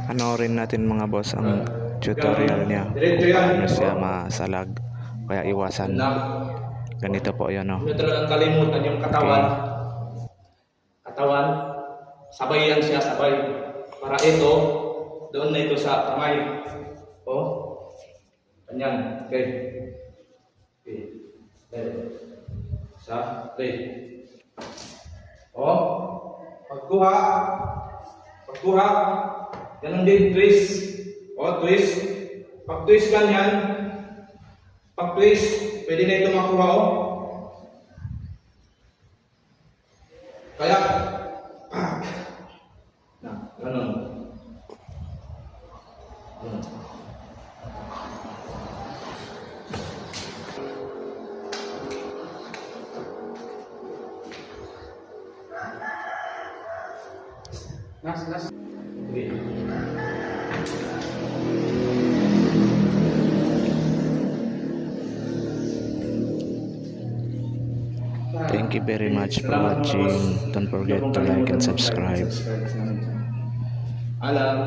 Panoorin natin mga boss ang tutorial niya kung paano siya masalag. Kaya iwasan. Ganito po yun, no? Huwag talagang kalimutan yung katawan. Katawan, sabay yan siya, sabay. Para ito, doon na ito sa kamay. O, ganyan. Okay. Okay. Sa, okay. O, pagkuha, ganun din, twist. O, twist. Pag-twist ganyan, pag-twist, pwede na ito makuha, o. Kaya, ganun. Nas. Okay. Thank you very much for watching. Don't forget to like and subscribe. Alam.